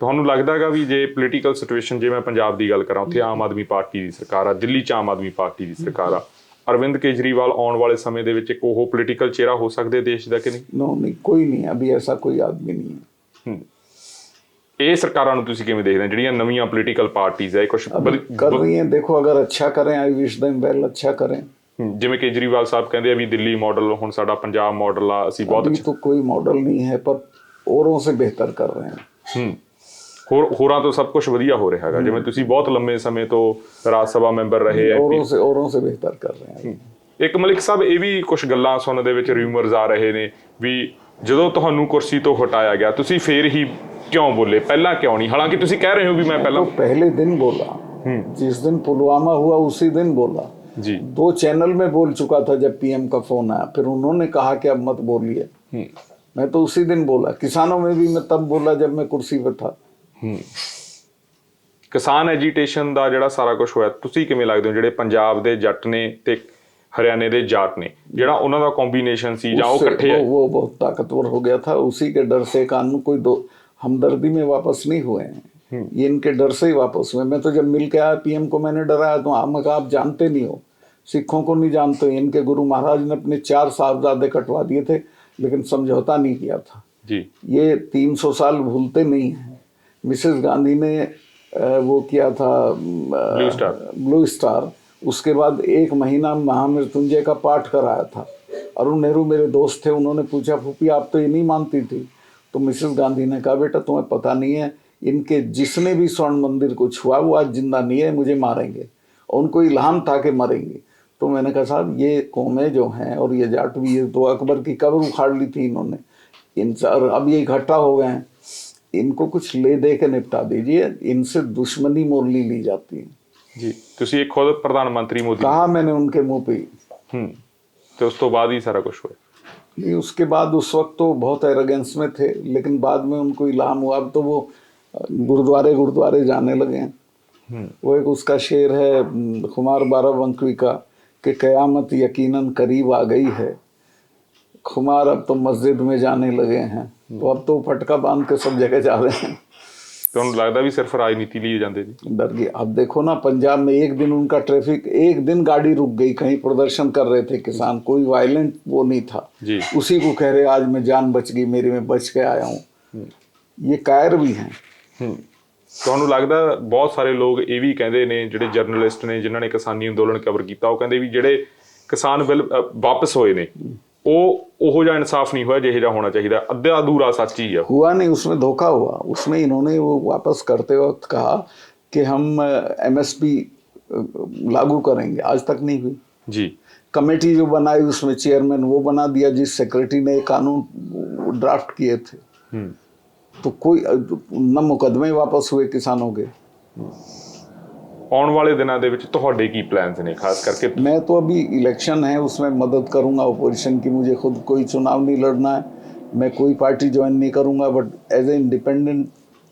ਤੁਹਾਨੂੰ ਲੱਗਦਾ ਹੈਗਾ ਵੀ ਜੇ ਪੋਲੀਟੀਕਲ ਸਿਚੁਏਸ਼ਨ, ਜੇ ਮੈਂ ਪੰਜਾਬ ਦੀ ਗੱਲ ਕਰਾਂ, ਉੱਥੇ ਆਮ ਆਦਮੀ ਪਾਰਟੀ ਦੀ ਸਰਕਾਰ ਆ, ਦਿੱਲੀ 'ਚ ਆਮ ਆਦਮੀ ਪਾਰਟੀ ਦੀ ਸਰਕਾਰ ਆ, ਅਰਵਿੰਦ ਕੇਜਰੀਵਾਲ ਆਉਣ ਵਾਲੇ ਸਮੇਂ ਦੇ ਵਿੱਚ ਇੱਕ ਉਹ ਪੋਲੀਟੀਕਲ ਚਿਹਰਾ ਹੋ ਸਕਦੇ ਦੇਸ਼ ਦਾ ਕਿ ਨਹੀਂ? नो नहीं, कोई नहीं, अभी ऐसा कोई आदमी नहीं है। ਇਹ ਸਰਕਾਰਾਂ ਨੂੰ ਤੁਸੀਂ ਕਿਵੇਂ ਦੇਖਦੇ ਹੋ, ਜਿਹੜੀਆਂ ਨਵੀਆਂ ਪੋਲੀਟੀਕਲ ਪਾਰਟੀਆਂ ਹੈ, ਕੁਝ अभी कर रही हैं, देखो अगर अच्छा करें, आई विश देम वेल, अच्छा करें। ਜਿਵੇਂ ਕੇਜਰੀਵਾਲ ਸਾਹਿਬ ਕਹਿੰਦੇ ਆ ਵੀ ਦਿੱਲੀ ਮਾਡਲ ਹੁਣ ਸਾਡਾ ਪੰਜਾਬ ਮਾਡਲ ਆ, ਅਸੀਂ ਬਹੁਤ अभी तो कोई मॉडल नहीं है, पर औरों से बेहतर कर रहे हैं। ਹੋਰਾਂ ਤੋਂ ਸਭ ਕੁਝ ਵਧੀਆ ਹੋ ਰਿਹਾ ਹੈਗਾ। ਜਿਵੇਂ ਤੁਸੀਂ ਬਹੁਤ ਲੰਮੇ ਸਮੇਂ ਤੋਂ ਰਾਜ ਸਭਾ ਮੈਂਬਰ ਰਹੇ ਆ, औरों से बेहतर कर रहे हैं। ਇੱਕ ਮਲਿਕ ਸਾਹਿਬ, ਇਹ ਵੀ ਕੁਝ ਗੱਲਾਂ ਸੁਣਨ ਦੇ ਵਿੱਚ ਰਿਊਮਰਸ ਆ ਰਹੇ ਨੇ ਵੀ ਜਦੋਂ ਤੁਹਾਨੂੰ ਕੁਰਸੀ ਤੋਂ ਹਟਾਇਆ ਗਿਆ, ਤੁਸੀਂ ਫੇਰ ਹੀ ਕਿਉਂ ਬੋਲੇ, ਪਹਿਲਾਂ ਕਿਉਂ ਨਹੀਂ? ਹਾਲਾਂਕਿ ਤੁਸੀਂ ਕਹਿ ਰਹੇ ਹੋ ਵੀ ਮੈਂ ਪਹਿਲਾਂ, तो पहले दिन बोला, जिस दिन पुलवामा हुआ उसी दिन बोला जी। 2 चैनल में बोल चुका था जब पीएम का फोन आया, फिर उन्होंने कहा कि अब मत बोलिए, मैं तो उसी दिन बोला। किसानों में भी मैं तब बोला जब मैं कुर्सी पर था। ਕਿਸਾਨ ਐਜੀਟੇਸ਼ਨ ਦਾ ਜਿਹੜਾ ਸਾਰਾ ਕੁਝ ਹੋਇਆ, ਤੁਸੀਂ ਕਿਵੇਂ ਲੱਗਦੇ ਹੋ ਜਿਹੜੇ ਪੰਜਾਬ ਦੇ ਜੱਟ ਨੇ ਤੇ हरियाणा ਦੇ ਜਾਟ ਨੇ, ਜਿਹੜਾ ਉਹਨਾਂ ਦਾ ਕੰਬੀਨੇਸ਼ਨ ਸੀ ਜਾਂ ਉਹ ਇਕੱਠੇ ਹੈ? वो बहुत ताकतवर हो गया था, उसी के डर से कानून कोई हमदर्दी में वापस नहीं हुए हैं, ये इनके डर से ही वापस हुए। मैं तो जब मिल के आया पीएम को, मैंने डराया तो आप जानते नहीं हो, सिखों को नहीं जानते। इनके गुरु महाराज ने अपने 4 साहबजादे कटवा दिए थे, लेकिन समझौता नहीं किया था जी। ये 300 साल भूलते नहीं हैं। मिसेस गांधी ने वो किया था ब्लू स्टार, उसके बाद 1 महीना महामृत्युंजय का पाठ कराया था। अरुण नेहरू मेरे दोस्त थे, उन्होंने पूछा फूफी आप तो ये नहीं मानती थी? तो मिसेस गांधी ने कहा बेटा तुम्हें पता नहीं है, इनके जिसने भी स्वर्ण मंदिर को छुआ वो आज जिंदा नहीं है, मुझे मारेंगे। उनको इल्हाम था कि मरेंगे। तो मैंने कहा साहब ये कौमें जो हैं और ये जाट भी, ये तो अकबर की कब्र उखाड़ ली थी इन्होंने, इनसे अब ये इकट्ठा हो गए हैं, इनको कुछ ले दे के निपटा दीजिए, इनसे दुश्मनी मोल ली जाती है जी। ਤੁਸੀਂ ਇੱਕ ਖੁਦ ਪ੍ਰਧਾਨ ਮੰਤਰੀ ਮੋਦੀ, कहा मैंने उनके मुंह पे। ਤੇ ਉਸ ਤੋਂ ਬਾਅਦ ਹੀ ਸਾਰਾ ਕੁਝ ਹੋਇਆ? नहीं, उसके बाद उस वक्त तो बहुत एरोगेंस में थे, लेकिन बाद में उनको इल्हाम हुआ, अब तो वो गुरुद्वारे जाने लगे हैं। वो एक उसका शेर है खुमार बाराबंकी का कि कयामत यकीनन करीब आ गई है, खुमार अब तो मस्जिद में जाने लगे हैं। तो अब तो फटका बांध के सब जगह जा रहे हैं। ਤੁਹਾਨੂੰ ਲੱਗਦਾ ਵੀ ਸਿਰਫ ਰਾਜਨੀਤੀ ਲਈ ਜਾਂਦੇ ਜੀ? डर गए। अब देखो ना, पंजाब में एक दिन उनका ट्रैफिक, एक दिन गाड़ी रुक गई, कहीं प्रदर्शन कर रहे थे किसान, कोई वायलेंट वो नहीं था जी। उसी को कह रहे आज मैं जान बच गई मेरी, मैं बच के आया हूँ। ये कायर भी हैं। ਤੁਹਾਨੂੰ ਲੱਗਦਾ ਬਹੁਤ ਸਾਰੇ ਲੋਕ ਇਹ ਵੀ ਕਹਿੰਦੇ ਨੇ, ਜਿਹੜੇ ਜਰਨਲਿਸਟ ਨੇ ਜਿਨ੍ਹਾਂ ਨੇ ਕਿਸਾਨੀ ਅੰਦੋਲਨ ਕਵਰ ਕੀਤਾ, ਉਹ ਕਹਿੰਦੇ ਵੀ ਜਿਹੜੇ ਕਿਸਾਨ ਬਿੱਲ ਵਾਪਸ ਹੋਏ ਨੇ ਉਹੋ ਜਿਹਾ ਇਨਸਾਫ ਨਹੀਂ ਹੋਇਆ ਜਿਹੋ ਜਿਹਾ ਹੋਣਾ ਚਾਹੀਦਾ, ਅੱਧਾ ਅਧੂਰਾ ਸੱਚ ਹੀ ਆ। हुआ नहीं, उसमें धोखा हुआ। उसमें इन्होंने वो वापस करते वक्त कहा कि हम MSP लागू करेंगे, आज तक नहीं हुई जी। कमेटी जो बनाई उसमें चेयरमैन वो बना दिया जिस सेक्रेटरी ने कानून ड्राफ्ट किए थे, तो कोई न मुकदमे वापस हुए किसानों के। आने वाले दिनों ਦੇ ਵਿੱਚ ਤੁਹਾਡੇ ਕੀ प्लान्स ਨੇ, खास करके? मैं तो अभी इलेक्शन है उसमें मदद करूंगा ओपोजिशन की, मुझे खुद कोई चुनाव नहीं लड़ना है, मैं कोई पार्टी ज्वाइन नहीं करूंगा, बट एज ए इंडिपेंडेंट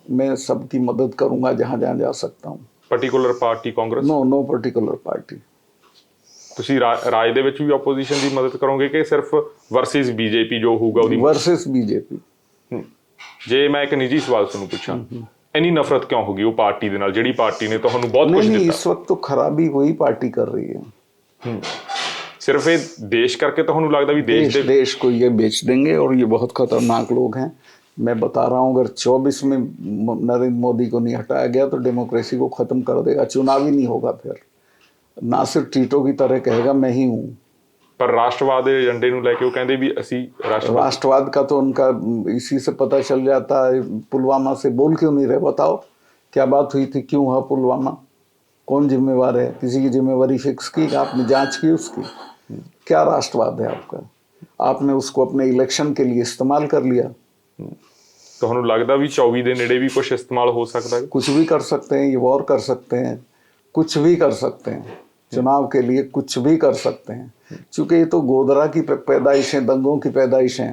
मैं सबकी मदद करूंगा जहां जहां जा सकता हूं। Particular party Congress? No particular party. ਤੁਸੀਂ ਰਾਜ ਦੇ ਵਿੱਚ ਵੀ ਆਪੋਜੀਸ਼ਨ ਦੀ ਮਦਦ ਕਰੋਗੇ ਕਿ ਸਿਰਫ ਵਰਸਸ ਬੀਜੇਪੀ ਜੋ ਹੋਊਗਾ ਉਹਦੀ? Versus BJP. ਜੇ ਮੈਂ ਇੱਕ ਨਿੱਜੀ ਸਵਾਲ ਤੁਹਾਨੂੰ ਪੁੱਛਾਂ, ਇੰਨੀ ਨਫ਼ਰਤ ਕਿਉਂ ਹੋ ਗਈ ਉਹ ਪਾਰਟੀ ਦੇ ਨਾਲ, ਜਿਹੜੀ ਪਾਰਟੀ ਨੇ ਤੁਹਾਨੂੰ ਬਹੁਤ ਕੁਝ नहीं, ਦਿੱਤਾ? इस वक्त तो खराबी वही पार्टी कर रही है। सिर्फ ये देश करके तो लगता भी देश को ये बेच देंगे, और ये बहुत खतरनाक लोग हैं। मैं बता रहा हूँ, अगर 24 में नरेंद्र मोदी को नहीं हटाया गया तो डेमोक्रेसी को ख़त्म कर देगा, चुनाव ही नहीं होगा। फिर नासिर टीटो की तरह कहेगा मैं ही हूँ। पर राष्ट्रवाद एजेंडे ਨੂੰ ਲੈ ਕੇ ਉਹ ਕਹਿੰਦੇ ਵੀ ਅਸੀਂ राष्ट्रवाद का तो उनका इसी से पता चल जाता है। पुलवामा से बोल क्यों नहीं रहे? बताओ क्या बात हुई थी, क्यों हुआ पुलवामा, कौन जिम्मेवार है? किसी की जिम्मेवारी फिक्स की? आपने जांच की उसकी? क्या राष्ट्रवाद है आपका? आपने उसको अपने इलेक्शन के लिए इस्तेमाल कर लिया। ਤੁਹਾਨੂੰ ਲੱਗਦਾ ਵੀ 24 ਦੇ ਨੇੜੇ ਵੀ ਕੁਝ ਇਸਤੇਮਾਲ ਹੋ ਸਕਦਾ है? कुछ भी कर सकते हैं, ये वॉर कर सकते हैं, कुछ भी कर सकते हैं, चुनाव के लिए कुछ भी कर सकते हैं, क्योंकि ये तो गोदरा की पैदाइश है, दंगों की पैदाइश है।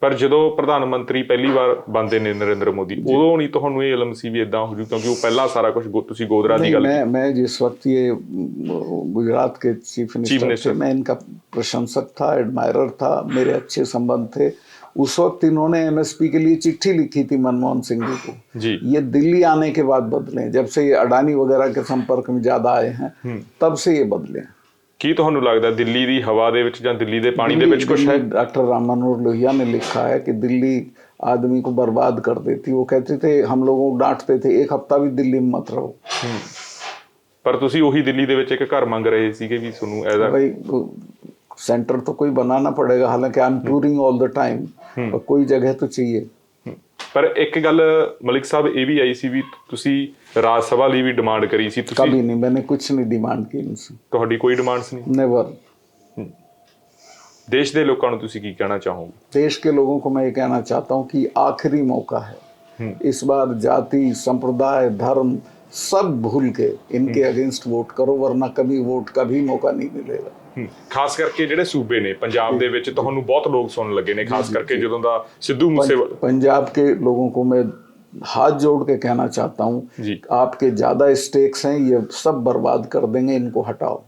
ਪਰ ਜਦੋਂ ਪ੍ਰਧਾਨ ਮੰਤਰੀ ਪਹਿਲੀ ਵਾਰ ਬਣਦੇ ਨੇ ਨਰਿੰਦਰ ਮੋਦੀ, ਉਦੋਂ ਨਹੀਂ ਤੁਹਾਨੂੰ ਇਹ ਇਲਮ ਸੀ ਵੀ ਇਦਾਂ ਹੋ ਜੂ, ਕਿਉਂਕਿ ਉਹ ਪਹਿਲਾਂ ਸਾਰਾ ਕੁਝ ਤੁਸੀਂ ਗੋਦਰਾ ਦੀ ਗੱਲ मैं जिस वक्त ये गुजरात के चीफ मिनिस्टर थे, मैं इनका प्रशंसक था, एडमायरर था, मेरे अच्छे संबंध थे। उस वक्त इन्होंने एमएसपी के लिए चिट्ठी लिखी थी मनमोहन सिंह जी को जी। ये दिल्ली आने के बाद बदले, जब से ये अडानी वगैरह के संपर्क में ज्यादा आए हैं तब से ये बदले। ਕੀ ਤੁਹਾਨੂੰ ਲੱਗਦਾ ਦਿੱਲੀ ਦੀ ਹਵਾ ਦੇ ਵਿੱਚ ਜਾਂ ਦਿੱਲੀ ਦੇ ਪਾਣੀ ਦੇ ਵਿੱਚ ਕੁਝ ਹੈ? डॉक्टर राम मनोहर लोहिया ने लिखा है कि दिल्ली आदमी को बर्बाद कर देती। वो कहते थे, हम लोगों को डांटते थे, एक हफ्ता भी दिल्ली में मत रहो। ਪਰ ਤੁਸੀਂ ਉਹੀ ਦਿੱਲੀ ਦੇ ਵਿੱਚ ਇੱਕ ਘਰ ਮੰਗ ਰਹੇ ਸੀਗੇ ਵੀ ਤੁਹਾਨੂੰ ਐਜ਼ भाई सेंटर तो कोई बनाना पड़ेगा, हालांकि I am touring all the time, पर कोई जगह तो चाहिए। ਪਰ ਇੱਕ ਗੱਲ ਮਲਿਕ ਸਾਹਿਬ ਇਹ ਵੀ ਆਈ ਸੀ ਵੀ ਤੁਸੀਂ ਰਾਜ ਸਭਾ ਲਈ ਵੀ ਡਿਮਾਂਡ ਕਰੀ ਸੀ, ਤੁਸੀਂ कभी नहीं, मैंने कुछ नहीं डिमांड की इनसे, ਤੁਹਾਡੀ ਕੋਈ ਡਿਮਾਂਡਸ ਨਹੀਂ। नेवर। ਦੇਸ਼ ਦੇ ਲੋਕਾਂ ਨੂੰ ਤੁਸੀਂ ਕੀ ਕਹਿਣਾ ਚਾਹੋਗੇ? देश के लोगों को मैं ये कहना चाहता हूँ कि आखिरी मौका है, इस बार जाति संप्रदाय धर्म सब भूल के इनके अगेंस्ट वोट करो, वरना कभी वोट का भी मौका नहीं मिलेगा। ਖਾਸ ਕਰਕੇ ਜਿਹੜੇ ਸੂਬੇ ਨੇ ਪੰਜਾਬ ਦੇ ਵਿੱਚ ਤੁਹਾਨੂੰ ਬਹੁਤ ਲੋਕ ਸੁਣਨ ਲੱਗੇ ਨੇ, ਖਾਸ ਕਰਕੇ ਜਦੋਂ ਦਾ ਸਿੱਧੂ ਮੂਸੇਵਾਲਾ। पंजाब के लोगों को मैं हाथ जोड़ के कहना चाहता हूँ, आपके ज्यादा स्टेक्स हैं, ये सब बर्बाद कर देंगे, इनको हटाओ।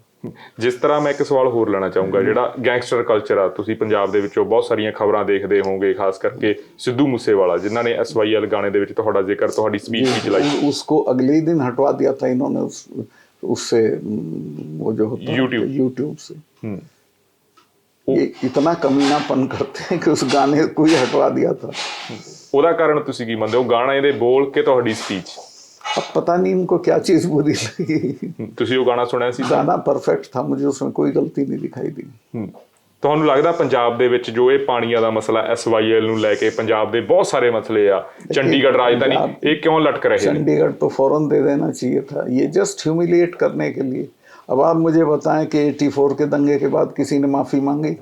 ਜਿਸ ਤਰ੍ਹਾਂ ਮੈਂ ਇੱਕ ਸਵਾਲ ਹੋਰ ਲੈਣਾ ਚਾਹੂੰਗਾ, ਜਿਹੜਾ ਗੈਂਗਸਟਰ ਕਲਚਰ ਆ, ਤੁਸੀਂ ਪੰਜਾਬ ਦੇ ਵਿੱਚੋਂ ਬਹੁਤ ਸਾਰੀਆਂ ਖਬਰਾਂ ਦੇਖਦੇ ਹੋਵੋਗੇ, ਖਾਸ ਕਰਕੇ ਸਿੱਧੂ ਮੂਸੇਵਾਲਾ ਜਿਨ੍ਹਾਂ ਨੇ SYL ਗਾਣੇ ਦੇ ਵਿੱਚ ਤੁਹਾਡਾ ਜ਼ਿਕਰ, ਤੁਹਾਡੀ ਸਪੀਚ ਵੀ ਚਲਾਈ। उसको अगले ही दिन हटवा दिया था इन्होंने उससे, वो जो होता है यूट्यूब से। ये इतना कमीनापन करते हैं कि उस गाने को ही हटवा दिया था। ਉਹਦਾ ਕਾਰਨ ਤੁਸੀਂ ਕੀ ਮੰਨਦੇ ਹੋ? ਗਾਣੇ ਦੇ ਬੋਲ ਕੇ ਤੁਹਾਡੀ ਸਪੀਚ? अब पता नहीं इनको क्या चीज बुरी लगी। ਤੁਸੀਂ ਉਹ ਗਾਣਾ ਸੁਣਿਆ ਸੀ? गाना परफेक्ट था, मुझे उसमें कोई गलती नहीं दिखाई दी। ਤੁਹਾਨੂੰ ਲੱਗਦਾ ਪੰਜਾਬ ਦੇ ਵਿੱਚ ਜੋ ਇਹ ਪਾਣੀਆਂ ਦਾ ਮਸਲਾ SYL ਨੂੰ ਲੈ ਕੇ ਪੰਜਾਬ ਦੇ ਬਹੁਤ ਸਾਰੇ ਮਸਲੇ ਆ, ਚੰਡੀਗੜ੍ਹ ਰਾਜਧਾਨੀ, ਇਹ ਕਿਉਂ ਲਟਕ ਰਹੇ ਨੇ? चंडीगढ़ तो फौरन दे देना चाहिए था, ये जस्ट ह्यूमिलिएट करने के लिए। अब आप मुझे बताएं कि 84 के दंगे के बाद किसी ने माफी मांगी?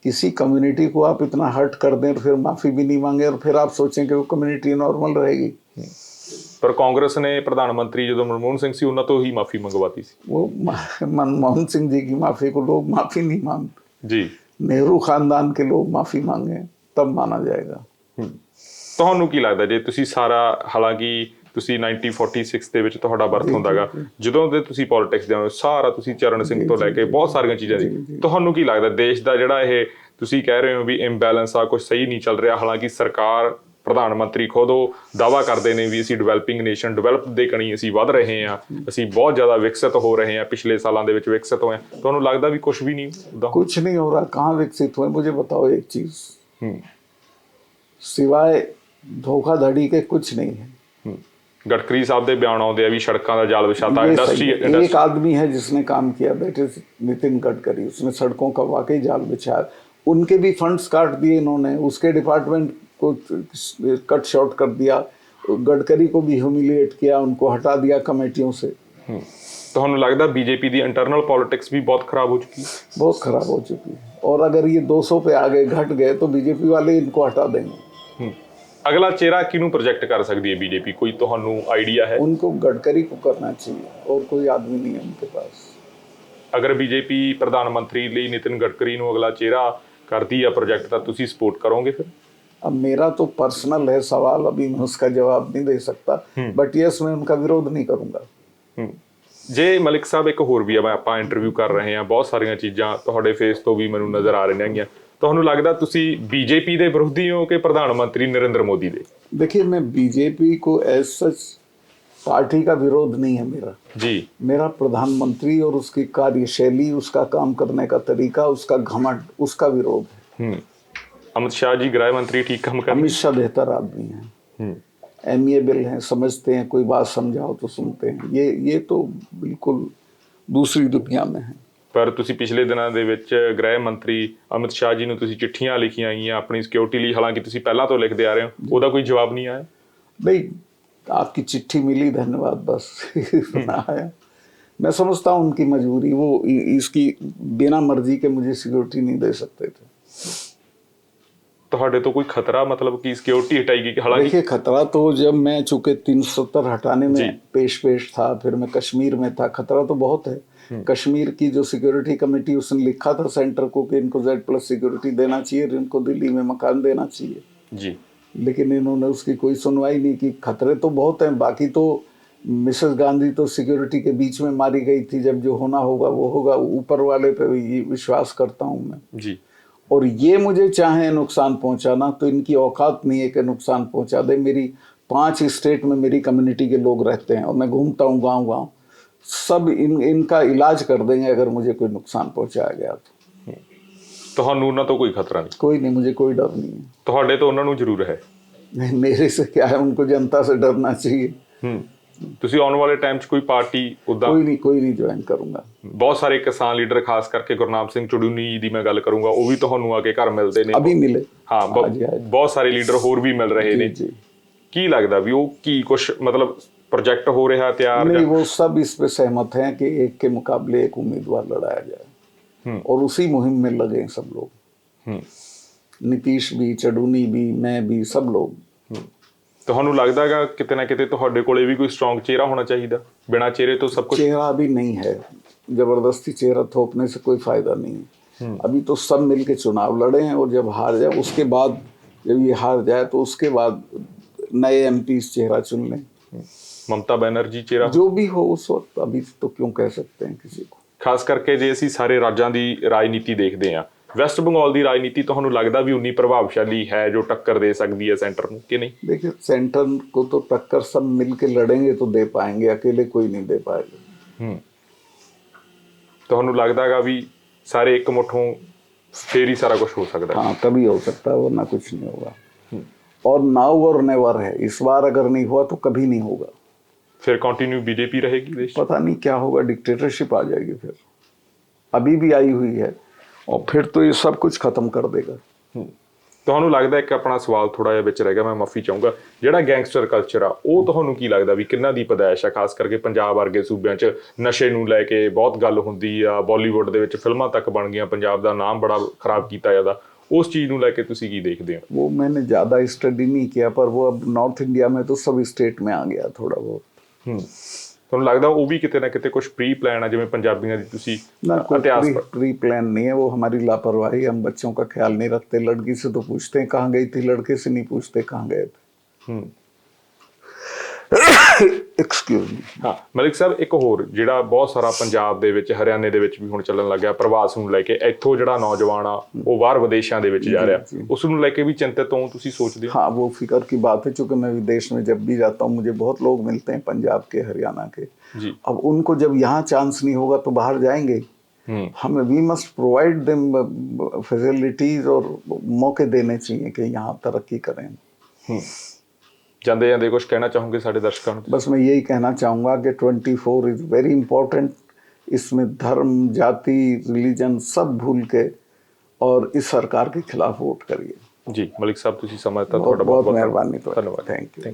किसी कम्युनिटी को आप इतना हर्ट कर दें और फिर माफी भी नहीं मांगे, और फिर आप सोचें कि वो कम्युनिटी नॉर्मल रहेगी। ਪਰ ਕਾਂਗਰਸ ਨੇ ਪ੍ਰਧਾਨ ਮੰਤਰੀ ਜਦੋਂ ਮਨਮੋਹਨ ਸਿੰਘ ਸੀ ਉਹਨਾਂ ਤੋਂ ਹੀ ਮਾਫੀ ਮੰਗਵਾਤੀ ਸੀ। वो मनमोहन सिंह जी की माफी को लोग माफी नहीं मांगते ਜੀ। नेहरू खानदान के लोग माफी मांगे तब माना जाएगा। ਤੁਹਾਨੂੰ ਕੀ ਲੱਗਦਾ ਜੇ ਤੁਸੀਂ ਸਾਰਾ, ਹਾਲਾਂਕਿ ਤੁਸੀਂ 1946 ਦੇ ਵਿੱਚ ਤੁਹਾਡਾ ਬਰਥ ਹੁੰਦਾਗਾ, ਜਦੋਂ ਦੇ ਤੁਸੀਂ ਪੋਲਿਟਿਕਸ ਦੇ ਸਾਰਾ ਤੁਸੀਂ ਚਰਨ ਸਿੰਘ ਤੋਂ ਲੈ ਕੇ ਬਹੁਤ ਸਾਰੀਆਂ ਚੀਜ਼ਾਂ ਦੀ, ਤੁਹਾਨੂੰ ਕੀ ਲੱਗਦਾ ਦੇਸ਼ ਦਾ ਜਿਹੜਾ ਇਹ ਤੁਸੀਂ ਕਹਿ ਰਹੇ ਹੋ ਵੀ ਇੰਬੈਲੈਂਸ ਆ, ਕੁਝ ਸਹੀ ਨਹੀਂ ਚੱਲ ਰਿਹਾ, ਹਾਲਾਂਕਿ ਸਰਕਾਰ ਪ੍ਰਧਾਨ ਮੰਤਰੀ ਖੁਦ ਉਹ ਦਾਅਵਾ ਕਰਦੇ ਨੇ ਵੀ ਅਸੀਂ ਡਿਵੈਲਪਿੰਗ ਨੇਸ਼ਨ, ਡਿਵੈਲਪ ਦੇ ਕਣੀ ਅਸੀਂ ਵੱਧ ਰਹੇ ਹਾਂ, ਅਸੀਂ ਬਹੁਤ ਜ਼ਿਆਦਾ ਵਿਕਸਿਤ ਹੋ ਰਹੇ ਹਾਂ, ਪਿਛਲੇ ਸਾਲਾਂ ਦੇ ਵਿੱਚ ਵਿਕਸਿਤ ਹੋਏ, ਤੁਹਾਨੂੰ ਲੱਗਦਾ ਵੀ ਕੁਝ ਵੀ ਨਹੀਂ ਹੁੰਦਾ? कुछ नहीं हो रहा, कहाँ विकसित हुए? मुझे बताओ एक चीज, सिवाय धोखाधड़ी के कुछ नहीं है। ਗਡਕਰੀ ਸਾਹਿਬ ਦੇ ਬਿਆਨ ਆਉਂਦੇ ਆ ਵੀ ਸੜਕਾਂ ਦਾ ਜਾਲ ਵਿਛਾਤਾ, ਇੰਡਸਟਰੀ। एक आदमी है जिसने काम किया, दैट इज नितिन गडकरी, उसने सड़कों का वाकई जाल बिछाया। उनके भी फंड्स काट दिए इन्होंने, उसके डिपार्टमेंट को कट शॉर्ट कर दिया, गडकरी को भी ह्यूमिलिएट किया, उनको हटा दिया कमेटियों से। ਤੁਹਾਨੂੰ ਲੱਗਦਾ बीजेपी ਦੀ इंटरनल पॉलिटिक्स भी बहुत खराब हो चुकी है? बहुत खराब हो चुकी है, और अगर ये 200 पे आ गए, घट गए, तो बीजेपी वाले इनको हटा देंगे। अगला चेहरा किनू प्रोजेक्ट कर सकती है बीजेपी, कोई ਤੁਹਾਨੂੰ आइडिया है? उनको गडकरी को करना चाहिए, और कोई आदमी नहीं है उनके पास। अगर बीजेपी प्रधानमंत्री ਲਈ नितिन गडकरी ਨੂੰ अगला चेहरा करती है प्रोजेक्ट, ਤਾਂ ਤੁਸੀਂ सपोर्ट करोगे फिर? अब मेरा तो पर्सनल है सवाल, अभी मैं उसका जवाब नहीं दे सकता, बट यस, मैं उनका विरोध नहीं करूंगा। ਜੇ ਮਲਿਕ ਸਾਹਿਬ ਇੱਕ ਹੋਰ ਵੀ ਆ, ਆਪਾਂ ਇੰਟਰਵਿਊ ਕਰ ਰਹੇ ਹਾਂ, ਬਹੁਤ ਸਾਰੀਆਂ ਚੀਜ਼ਾਂ ਤੁਹਾਡੇ ਫੇਸ ਤੋਂ ਵੀ ਮੈਨੂੰ ਨਜ਼ਰ ਆ ਰਹੀਆਂ ਹੈਗੀਆਂ, ਤੁਹਾਨੂੰ ਲੱਗਦਾ ਤੁਸੀਂ बीजेपी ਦੇ ਵਿਰੋਧੀ ਹੋ ਕਿ ਪ੍ਰਧਾਨ ਮੰਤਰੀ नरेंद्र मोदी ਦੇ? देखिए, मैं बीजेपी को एज सच पार्टी का विरोध नहीं है मेरा जी। मेरा प्रधानमंत्री और उसकी कार्यशैली, उसका काम करने का तरीका, उसका घमंड, उसका विरोध है। अमित शाह जी गृह मंत्री ठीक काम कर? अमित शाह बेहतर आदमी है, एमिएबल हैं, समझते हैं, कोई बात समझाओ तो सुनते हैं। ये तो बिल्कुल दूसरी दुनिया में है। ਪਰ ਤੁਸੀਂ ਪਿਛਲੇ ਦਿਨਾਂ ਦੇ ਵਿੱਚ ਗ੍ਰਹਿ ਮੰਤਰੀ ਅਮਿਤ ਸ਼ਾਹ ਜੀ ਨੂੰ ਤੁਸੀਂ ਚਿੱਠੀਆਂ ਲਿਖੀਆਂ ਆਈਆਂ ਆਪਣੀ ਸਿਕਿਉਰਿਟੀ ਲਈ, ਹਾਲਾਂਕਿ ਤੁਸੀਂ ਪਹਿਲਾਂ ਤੋਂ ਲਿਖਦੇ ਆ ਰਹੇ ਹੋ, ਉਹਦਾ ਕੋਈ ਜਵਾਬ नहीं आया? भाई, आपकी चिट्ठी मिली, धन्यवाद, बस इतना आया। मैं समझता हूँ उनकी मजबूरी, वो इसकी बिना मर्जी के मुझे सिक्योरिटी नहीं दे सकते थे। ਤੁਹਾਡੇ ਤੋਂ ਕੋਈ ਖਤਰਾ, मतलब कि सिक्योरिटी हटाएगी? हालांकि देखिए, खतरा तो जब मैं चूंकि 370 हटाने में पेश था, फिर मैं कश्मीर में था, खतरा तो बहुत है, कश्मीर की जो सिक्योरिटी कमेटी, उसने लिखा था सेंटर को कि इनको Z+ सिक्योरिटी देना चाहिए, इनको दिल्ली में मकान देना चाहिए जी। लेकिन इन्होंने उसकी कोई सुनवाई नहीं की। खतरे तो बहुत हैं, बाकी तो मिसेस गांधी तो सिक्योरिटी के बीच में मारी गई थी। जब जो होना होगा वो होगा, ऊपर वाले पे ये विश्वास करता हूँ मैं जी। और ये मुझे चाहे नुकसान पहुंचाना तो इनकी औकात नहीं है कि नुकसान पहुंचा दे। मेरी 5 स्टेट में मेरी कम्युनिटी के लोग रहते हैं और मैं घूमता हूँ गांव-गांव, सब इनका इलाज कर देंगे अगर मुझे कोई नुकसान पहुंचाया गया तो। ਤੁਹਾਨੂੰ ਉਹਨਾਂ ਤੋਂ ਕੋਈ ਖਤਰਾ ਨਹੀਂ? कोई नहीं, मुझे कोई डर नहीं है। ਤੁਹਾਡੇ ਤੋਂ ਉਹਨਾਂ ਨੂੰ ਜ਼ਰੂਰ ਹੈ। नहीं, मेरे से क्या है, उनको जनता से डरना चाहिए। ਤੁਸੀਂ ਆਉਣ ਵਾਲੇ ਟਾਈਮ 'ਚ ਕੋਈ ਪਾਰਟੀ ਉਦਾਂ? कोई नहीं ज्वाइन करूंगा। ਬਹੁਤ ਸਾਰੇ ਕਿਸਾਨ ਲੀਡਰ, ਖਾਸ ਕਰਕੇ ਗੁਰਨਾਮ ਸਿੰਘ ਚੜੂਨੀ ਜੀ ਦੀ ਮੈਂ ਗੱਲ ਕਰੂੰਗਾ, ਉਹ ਵੀ ਤੁਹਾਨੂੰ ਆ ਕੇ ਘਰ ਮਿਲਦੇ ਨੇ। अभी मिले। ਹਾਂ, ਬਹੁਤ ਸਾਰੇ ਲੀਡਰ ਹੋਰ ਵੀ ਮਿਲ ਰਹੇ ਨੇ। जी। ਕੀ ਲੱਗਦਾ ਵੀ ਉਹ ਕੀ ਕੁਛ ਮਤਲਬ प्रोजेक्ट हो रहा तैयार? नहीं, वो सब इस पे सहमत हैं कि एक के मुकाबले एक उम्मीदवार लड़ाया जाए और उसी मुहिम में लगे हैं सब लोग। नीतीश भी, चडूनी भी, मैं भी, सब लोग। ਤੁਹਾਨੂੰ ਲੱਗਦਾ ਹੈਗਾ ਕਿਤੇ ਨਾ ਕਿਤੇ ਤੁਹਾਡੇ ਕੋਲੇ ਵੀ ਕੋਈ ਸਟਰੋਂਗ ਚਿਹਰਾ ਹੋਣਾ ਚਾਹੀਦਾ? ਬਿਨਾਂ ਚਿਹਰੇ ਤੋਂ सब कुछ? चेहरा अभी नहीं है, जबरदस्ती चेहरा थोपने से कोई फायदा नहीं है। अभी तो सब मिलके चुनाव लड़े हैं और जब हार जाए उसके बाद, जब ये हार जाए तो उसके बाद नए MP चेहरा चुन लें। ਮਮਤਾ ਬੈਨਰਜੀ ਚਿਹਰਾ? जो भी हो उस वक्त, अभी तो क्यों कह सकते हैं किसी को। ਖਾਸ ਕਰਕੇ ਜੇ ਅਸੀਂ ਸਾਰੇ ਰਾਜਾਂ ਦੀ ਰਾਜਨੀਤੀ ਦੇਖਦੇ ਹਾਂ, ਵੈਸਟ ਬੰਗਾਲ ਦੀ ਰਾਜਨੀਤੀ ਤੁਹਾਨੂੰ ਲੱਗਦਾ ਵੀ ਉਨੀ ਪ੍ਰਭਾਵਸ਼ਾਲੀ ਹੈ ਜੋ ਟੱਕਰ ਦੇ ਸਕਦੀ ਹੈ सेंटर ਨੂੰ कि नहीं? देखिए, सेंटर को तो टक्कर सब मिलके लड़ेंगे तो दे पाएंगे, अकेले कोई नहीं दे पाएगा। ਤੁਹਾਨੂੰ ਲੱਗਦਾ ਹੈਗਾ ਵੀ ਸਾਰੇ ਇੱਕ ਮੁੱਠੋਂ ਫੇਰ ਹੀ ਸਾਰਾ ਕੁਝ ਹੋ ਸਕਦਾ ਹੈ? हाँ, तभी हो सकता है, वरना कुछ नहीं होगा। और नाउ और नेवर है, इस बार अगर नहीं हुआ तो कभी नहीं होगा। फिर कंटिन्यू बीजेपी रहेगी देश? पता नहीं क्या होगा, डिक्टेटरशिप आ जाएगी फिर। अभी भी आई हुई है और फिर तो ये सब कुछ खत्म कर देगा। ਤੁਹਾਨੂੰ ਲੱਗਦਾ ਇੱਕ ਆਪਣਾ ਸਵਾਲ ਥੋੜਾ ਜਿਹਾ ਵਿੱਚ ਰਹਿ ਗਿਆ, ਮੈਂ ਮਾਫੀ ਚਾਹੂੰਗਾ, ਜਿਹੜਾ ਗੈਂਗਸਟਰ ਕਲਚਰ ਆ ਉਹ ਤੁਹਾਨੂੰ ਕੀ ਲੱਗਦਾ ਵੀ ਕਿੰਨਾ ਦੀ ਪਦਾਇਸ਼ ਆ? ਖਾਸ ਕਰਕੇ ਪੰਜਾਬ ਵਰਗੇ ਸੂਬਿਆਂ 'ਚ ਨਸ਼ੇ ਨੂੰ ਲੈ ਕੇ ਬਹੁਤ ਗੱਲ ਹੁੰਦੀ ਆ, ਬਾਲੀਵੁੱਡ ਦੇ ਵਿੱਚ ਫਿਲਮਾਂ ਤੱਕ ਬਣ ਗਈਆਂ, ਪੰਜਾਬ ਦਾ ਨਾਮ ਬੜਾ ਖਰਾਬ ਕੀਤਾ ਜਾਂਦਾ, उस चीज ਨੂੰ ਲੈ ਕੇ ਤੁਸੀਂ ਕੀ ਦੇਖਦੇ ਹੋ? वो मैंने ज़्यादा स्टडी नहीं किया, पर वो अब नॉर्थ इंडिया में तो सब स्टेट में आ गया थोड़ा बहुत। ਤੁਹਾਨੂੰ ਲੱਗਦਾ ਉਹ ਵੀ ਕਿਤੇ ਨਾ ਕਿਤੇ ਕੁਝ ਪ੍ਰੀ ਪਲਾਨ ਆ, ਜਿਵੇਂ ਪੰਜਾਬੀਆਂ ਦੀ ਤੁਸੀਂ ना, ਇਤਿਹਾਸ कोई प्री प्लान नहीं है, वो हमारी लापरवाही। हम बच्चों का ख्याल नहीं रखते। लड़की से तो पूछते हैं कहाँ गई थी, लड़के से नहीं पूछते कहाँ गए थे। Excuse me. ਹਾਂ ਮਲਿਕ ਸਾਹਿਬ, ਇੱਕ ਹੋਰ ਜਿਹੜਾ ਬਹੁਤ ਸਾਰਾ ਪੰਜਾਬ ਦੇ ਵਿੱਚ, ਹਰਿਆਣੇ ਦੇ ਵਿੱਚ ਵੀ ਹੁਣ ਚੱਲਣ ਲੱਗਿਆ, ਪ੍ਰਵਾਸ ਨੂੰ ਲੈ ਕੇ ਇੱਥੋਂ ਜਿਹੜਾ ਨੌਜਵਾਨ ਆ ਉਹ ਬਾਹਰ ਵਿਦੇਸ਼ਾਂ ਦੇ ਵਿੱਚ ਜਾ ਰਿਹਾ, ਉਸ ਨੂੰ ਲੈ ਕੇ ਵੀ ਚਿੰਤਤ ਹੋ ਤੁਸੀਂ, सोचते हो? हाँ, वो फिक्र की बात है, चूंकि मैं विदेश में जब भी जाता हूँ मुझे बहुत लोग मिलते हैं पंजाब के, हरियाणा के जी। अब उनको जब यहाँ चांस नहीं होगा तो बाहर जाएंगे। हमें we must provide them facilities और मौके देने चाहिए कि यहाँ तरक्की करें। ਜਾਂਦੇ ਜਾਂਦੇ ਕੁਝ ਕਹਿਣਾ ਚਾਹੋਗੇ ਸਾਡੇ ਦਰਸ਼ਕਾਂ ਨੂੰ? बस मैं यही कहना चाहूँगा कि 24 इज़ वेरी इंपॉर्टेंट। इसमें धर्म, जाति, रिलीजन सब भूल के और इस सरकार के खिलाफ वोट करिए। जी, मलिक साहब ਤੁਸੀਂ ਸਮਾਂ ਦਿੱਤਾ, बहुत ਤੁਹਾਡਾ बहुत मेहरबानी। ਧੰਨਵਾਦ। Thank you.